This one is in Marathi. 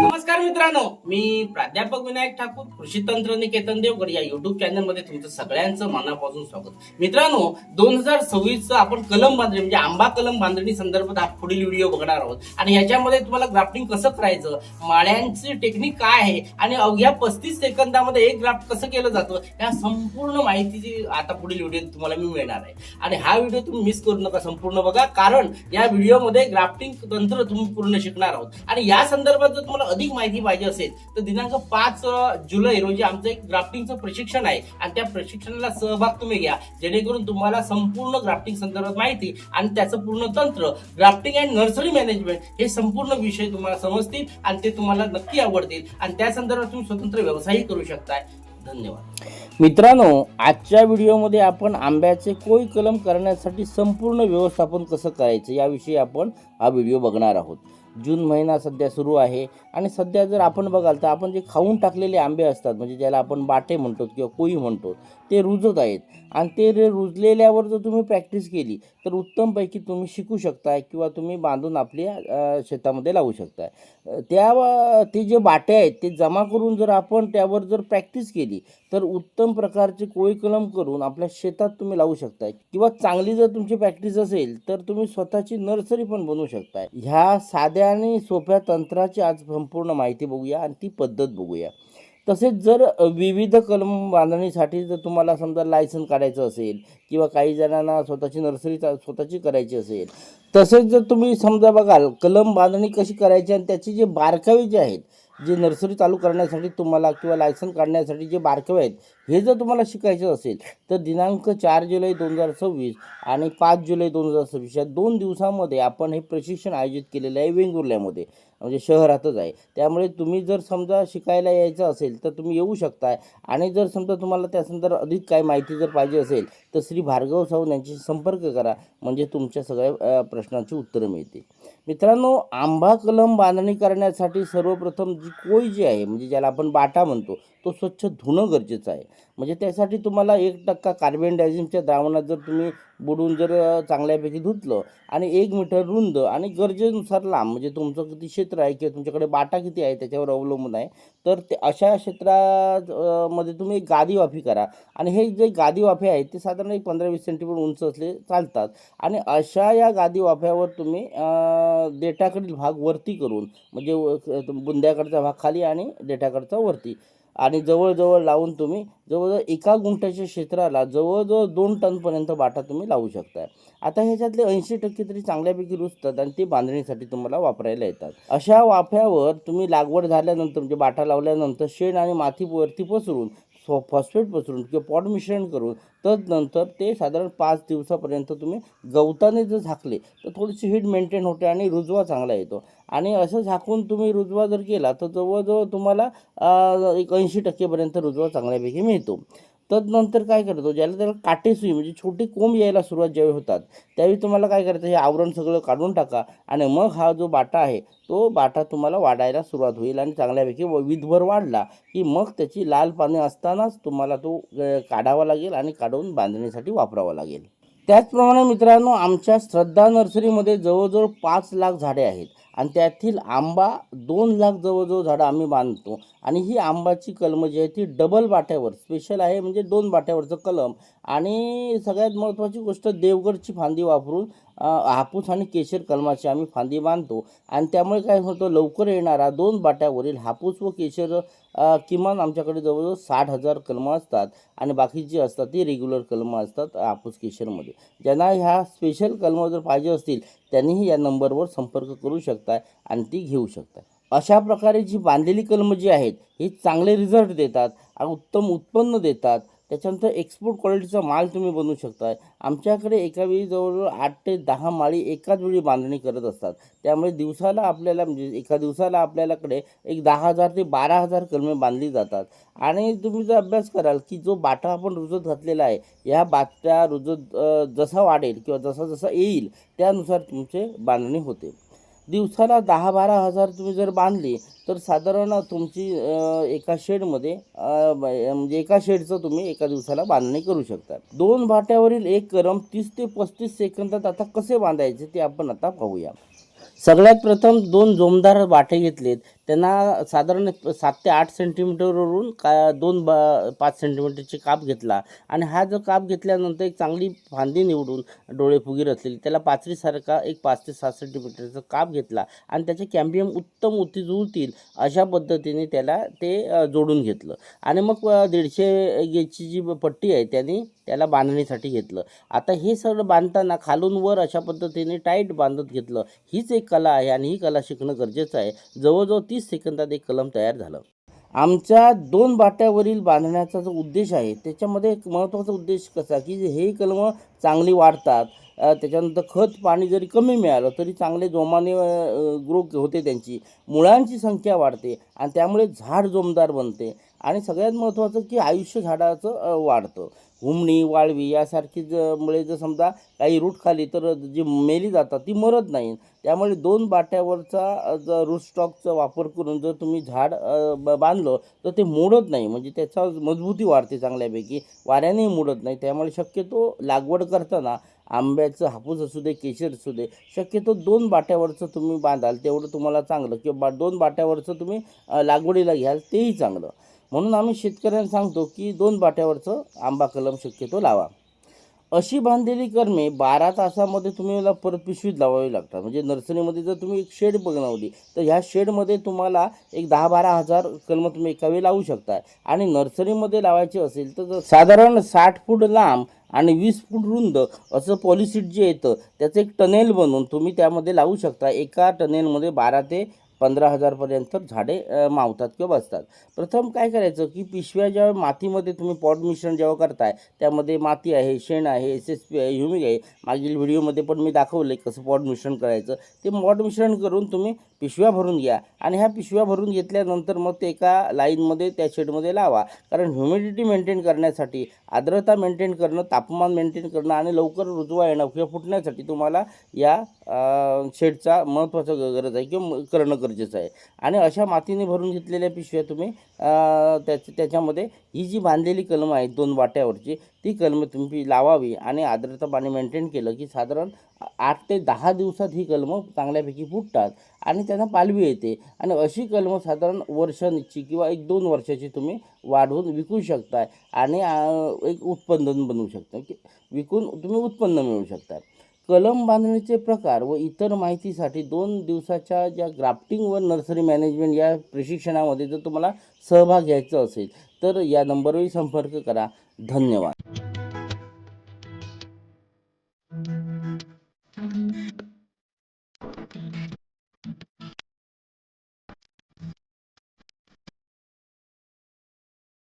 नमस्कार मित्रांनो, मी प्राध्यापक विनायक ठाकूर, कृषी तंत्र निकेतन देवगड या युट्यूब चॅनल मध्ये तुमचं सगळ्यांचं मनापासून स्वागत. मित्रांनो, 2026 आपण कलम बांधणी म्हणजे आंबा कलम बांधणी संदर्भात हा पुढील व्हिडिओ बघणार आहोत आणि याच्यामध्ये तुम्हाला ग्राफ्टिंग कसं करायचं, माळ्यांची टेक्निक काय आहे आणि अवघ्या 35 सेकंदामध्ये एक ग्राफ्ट कसं केलं जातं, या संपूर्ण माहितीची आता पुढील व्हिडिओ तुम्हाला मी मिळणार आहे. आणि हा व्हिडिओ तुम्ही मिस करू नका, संपूर्ण बघा, कारण या व्हिडिओमध्ये ग्राफ्टिंग तंत्र तुम्ही पूर्ण शिकणार आहोत. आणि या संदर्भात जर तुम्हाला अधिक माहिती पाहिजे असेल तर दिनांक 5 जुलै रोजी आमचं एक ग्राफ्टिंगचं प्रशिक्षण आहे आणि त्या प्रशिक्षणाला सहभाग तुम्ही घ्या, जेणेकरून तुम्हाला संपूर्ण ग्राफ्टिंग संदर्भात माहिती आणि त्याचं पूर्ण तंत्र, ग्राफ्टिंग अँड नर्सरी मॅनेजमेंट हे संपूर्ण विषय तुम्हाला समजतील आणि ते तुम्हाला नक्की आवडतील आणि त्या संदर्भात तुम्ही स्वतंत्र व्यवसायही करू शकताय. धन्यवाद. मित्रांनो, आजच्या व्हिडिओमध्ये आपण आंब्याचे कोई कलम करण्यासाठी संपूर्ण व्यवस्थापन कसं करायचं याविषयी आपण हा व्हिडिओ बघणार आहोत. जून महिना सध्या सुरू आहे आणि सध्या जर आपण बघाल तर आपण जे खाऊन टाकलेले आंबे असतात, म्हणजे ज्याला आपण बाटे म्हणतो किंवा कोई म्हणतो, ते रुजत आहेत आणि ते रुजलेल्यावर जर तुम्ही प्रॅक्टिस केली तर उत्तमपैकी तुम्ही शिकू शकताय किंवा तुम्ही बांधून आपल्या शेतामध्ये लावू शकताय. ते जे बाटे आहेत ते जमा करून जर आपण त्यावर जर प्रॅक्टिस केली तर उत्तम प्रकारचे कोई कलम करून आपल्या शेतात तुम्ही लावू शकताय किंवा चांगली जर तुमची प्रॅक्टिस असेल तर तुम्ही स्वतःची नर्सरी पण बनवू शकताय. ह्या साध्या आणि सोप्या तंत्राची आज संपूर्ण माहिती बघूया आणि ती पद्धत बघूया. तसेच जर विविध कलम बांधणीसाठी जर तुम्हाला समजा लायसन काढायचं असेल किंवा काही जणांना स्वतःची नर्सरी स्वतःची करायची असेल, तसेच जर तुम्ही समजा बघाल कलम बांधणी कशी करायची आणि त्याचे जे बारकावे जे आहेत, जे नर्सरी चालू करण्यासाठी तुम्हाला किंवा लायसन काढण्यासाठी जे बारकावे आहेत, हे जर तुम्हाला शिकायचं असेल तर दिनांक 4 जुलै 2026 आणि 5 जुलै 2026 या 2 दिवसामध्ये आपण हे प्रशिक्षण आयोजित केलेलं आहे वेंगुर्ल्यामध्ये, म्हणजे शहरातच आहे. त्यामुळे तुम्ही जर समजा शिकायला यायचं असेल तर तुम्ही येऊ शकताय आणि जर समजा तुम्हाला त्या संदर्भात अधिक काही माहिती जर पाहिजे असेल तर श्री भार्गव सावंत यांच्याशी संपर्क करा, म्हणजे तुमच्या सगळ्या प्रश्नांची उत्तरं मिळतील. मित्रांनो, आंबा कलम बांधणी करण्यासाठी सर्वप्रथम जी कोई जी आहे, म्हणजे ज्याला आपण बाटा म्हणतो, तो स्वच्छ धुणं गरजेचं आहे. म्हणजे त्यासाठी तुम्हाला 1% कार्बन डायझिमच्या द्रावणात जर तुम्ही बुडून जर चांगल्यापैकी धुतलं आणि 1 मीटर रुंद आणि गरजेनुसार लांब, म्हणजे तुमचं किती क्षेत्र आहे किंवा तुमच्याकडे बाटा किती आहे त्याच्यावर अवलंबून आहे, तर ते अशा क्षेत्रामध्ये तुम्ही एक गादी वाफी करा. आणि हे जे गादी वाफे आहेत ते साधारण एक 15-20 सेंटीमीटर उंच असले चालतात. आणि अशा या गादी वाफ्यावर तुम्ही देठाकडील भाग वरती करून, म्हणजे बुंद्याकडचा भाग खाली आणि देठाकडचा वरती, आणि जवळजवळ लावून तुम्ही जवळजवळ 1 गुंठ्याच्या क्षेत्राला जवळजवळ 2 टनपर्यंत बाटा तुम्ही लावू शकताय. आता ह्याच्यातले 80% तरी चांगल्यापैकी रुजतात आणि ते बांधणीसाठी तुम्हाला वापरायला येतात. अशा वाफ्यावर तुम्ही लागवड झाल्यानंतर, म्हणजे बाटा लावल्यानंतर शेण आणि माती वरती पसरून, फॉस्फेट पसरून किंवा पॉट मिश्रण करून, तदनंतर ते साधारण 5 दिवसापर्यंत तुम्ही गवताने जर झाकले तर थोडीशी हीट मेंटेन होते आणि रुजवा चांगला येतो. आणि असं झाकून तुम्ही रुजवा जर केला तर जवळजवळ तुम्हाला एक 80% रुजवा चांगल्यापैकी मिळतो. तदनंतर काय करतो, ज्याला त्याला काटेसुई म्हणजे छोटी कोंब यायला सुरुवात ज्यावेळी होतात त्यावेळी तुम्हाला काय करायचं, हे आवरण सगळं काढून टाका आणि मग हा जो बाटा आहे तो बाटा तुम्हाला वाढायला सुरुवात होईल. आणि चांगल्यापैकी विधभर वाढला की मग त्याची लाल पाने असतानाच तुम्हाला तो काढावा लागेल आणि काढून बांधणीसाठी वापरावा लागेल. त्याचप्रमाणे मित्रांनो, आमच्या श्रद्धा नर्सरीमध्ये जवळजवळ 5 लाख झाडे आहेत आणि त्यातील आंबा 2 लाख जवळजवळ झाडं आम्ही बांधतो. आणि ही आंबाची कलमं जी आहे ती डबल बाट्यावर स्पेशल आहे, म्हणजे 2 बाट्यावरचं कलम. आणि सगळ्यात महत्त्वाची गोष्ट, देवगडची फांदी वापरून हापूस आणि केशर कलमाची आम्ही फांदी बांधतो. आणि त्यामुळे काय होतं, लवकर येणारा 2 बाट्यावरील हापूस व केशर किमान आमच्याकडे जवळजवळ 60,000 कलमं असतात आणि बाकी जी असतात ती रेग्युलर कलमं असतात हापूस केशरमध्ये. ज्यांना ह्या स्पेशल कलमं जर पाहिजे असतील त्यांनीही या नंबरवर संपर्क करू शकताय आणि ती घेऊ शकताय. अशा प्रकारे जी बांधलेली कलमं जी आहेत ही चांगले रिझल्ट देतात, उत्तम उत्पन्न देतात. त्याच्यानंतर एक्सपोर्ट क्वालिटीचा माल तुम्ही बनवू शकताय. आमच्याकडे एका वेळी जवळजवळ 8 ते 10 माळी एकाच वेळी बांधणी करत असतात. त्यामुळे दिवसाला आपल्याला, म्हणजे एका दिवसाला आपल्याकडे एक 10,000 ते 12,000 कलमे बांधली जातात. आणि तुम्ही जर अभ्यास कराल की जो बाटा आपण रुजत घातलेला आहे, ह्या बाट्या रुजत जसा वाढेल किंवा जसा जसा येईल त्यानुसार तुमचे बांधणी होते. दिवसाला 10-12 हजार तुम्ही जर बांधली तर साधारण तुमची एका शेडमध्ये म्हणजे एका शेडचं तुम्ही एका दिवसाला बांधणी करू शकता. 2 भाट्यावरील एक कलम 30 ते 35 सेकंदात आता कसे बांधायचे ते आपण आता पाहूया. सगळ्यात प्रथम 2 जोमदार बाटे घेतलेत. त्यांना साधारण 7 ते 8 सेंटीमीटरवरून 5 सेंटीमीटरचे काप घेतला आणि हा जो काप घेतल्यानंतर एक चांगली फांदी निवडून डोळे फुगीर असलेली त्याला पाचरीसारखा एक 5 ते 7 सेंटीमीटरचा काप घेतला आणि त्याचे कॅम्बियम उत्तम उती जुळतील अशा पद्धतीने त्याला ते जोडून घेतलं आणि मग 150 गेजची जी पट्टी आहे त्याला बांधणीसाठी घेतलं. आता हे सगळं बांधताना खालून वर अशा पद्धतीने टाईट बांधत घेतलं. हीच एक कला आहे आणि ही कला शिकणं गरजेचं आहे. जवळजवळ 30 सेकंदात एक कलम तयार झालं. आमच्या 2 बाट्यावरील बांधण्याचा जो उद्देश आहे त्याच्यामध्ये एक महत्त्वाचा उद्देश कसा की हे कलमं चांगली वाढतात. त्याच्यानंतर खत पाणी जरी कमी मिळालं तरी चांगले जोमाने ग्रोथ होते, त्यांची मुळांची संख्या वाढते आणि त्यामुळे झाड जोमदार बनते आणि सगळ्यात महत्त्वाचं की आयुष्य झाडाचं वाढतं. हुमणी वाळवी यासारखी मुळे जर समजा काही रूट खाली तर जी मेली जातात ती मरत नाही. त्यामुळे 2 बाट्यावरचा जर रूट स्टॉकचा वापर करून जर तुम्ही झाड बांधलं तर ते मोडत नाही, म्हणजे त्याचा मजबूती वाढते चांगल्यापैकी, वाऱ्यानेही मोडत नाही. त्यामुळे शक्यतो लागवड करताना आंब्याचं, हापूस असू दे, केशर असू दे, शक्यतो 2 बाट्यावरचं तुम्ही बांधाल तेवढं तुम्हाला चांगलं, किंवा 2 बाट्यावरचं तुम्ही लागवडीला घ्याल तेही चांगलं. म्हणून आम्ही शेतकऱ्यांना सांगतो की 2 बाट्यावरचं आंबा कलम शक्यतो लावा. अशी बांधलेली कलमे 12 तासामध्ये तुम्ही याला परत पिशवीत लावावी लागतात. म्हणजे नर्सरीमध्ये जर तुम्ही एक शेड बनवली तर ह्या शेडमध्ये तुम्हाला एक 10-12 हजार कलमं तुम्ही एका वेळी लावू शकता. आणि नर्सरीमध्ये लावायचे असेल तर साधारण 60 फूट लांब आणि 20 फूट रुंद असं पॉलिसीट जे येतं त्याचं एक टनेल बनवून तुम्ही त्यामध्ये लावू शकता. एका टनेलमध्ये 12 ते 15,000पर्यंत झाडे मावतात किंवा बसतात. प्रथम काय करायचं की पिशव्या ज्या मातीमध्ये तुम्ही पॉट मिश्रण जेव्हा करताय त्यामध्ये माती आहे, शेण आहे, SSP आहे, ह्युमिक आहे. मागील व्हिडिओमध्ये पण मी दाखवलं कसं पॉट मिश्रण करायचं. ते पॉट मिश्रण करून तुम्ही पिशव्या भरून घ्या आणि ह्या पिशव्या भरून घेतल्यानंतर मग ते एका लाईनमध्ये त्या शेडमध्ये लावा. कारण ह्युमिडिटी मेंटेन करण्यासाठी, आर्द्रता मेंटेन करणं, तापमान मेंटेन करणं आणि लवकर रुजवा येणं किंवा फुटण्यासाठी तुम्हाला या शेडचा महत्त्वाचा गरज आहे किंवा करणं गरजेचं आहे. आणि अशा मातीने भरून घेतलेल्या पिशव्या तुम्ही त्याच्यामध्ये ही जी बांधलेली कलमं आहेत 2 वाट्यावरची ती कलमं तुम्ही लावावी आणि आर्द्रता पाणी मेंटेन केलं की साधारण 8 ते 10 दिवसात ही कलमं चांगल्यापैकी फुटतात आणि त्यांना पालवी येते. आणि अशी कलमं साधारण वर्षांची किंवा 1-2 वर्षाची तुम्ही वाढवून विकू शकता आणि एक उत्पन्न बनवू शकता की विकून तुम्ही उत्पन्न मिळवू शकता. कलम बांधणीचे प्रकार व इतर माहितीसाठी 2 दिवसाच्या ज्या ग्राफ्टिंग व नर्सरी मॅनेजमेंट या प्रशिक्षणामध्ये जर तुम्हाला सहभाग घ्यायचा असेल तर या नंबरवरही संपर्क करा. धन्यवाद.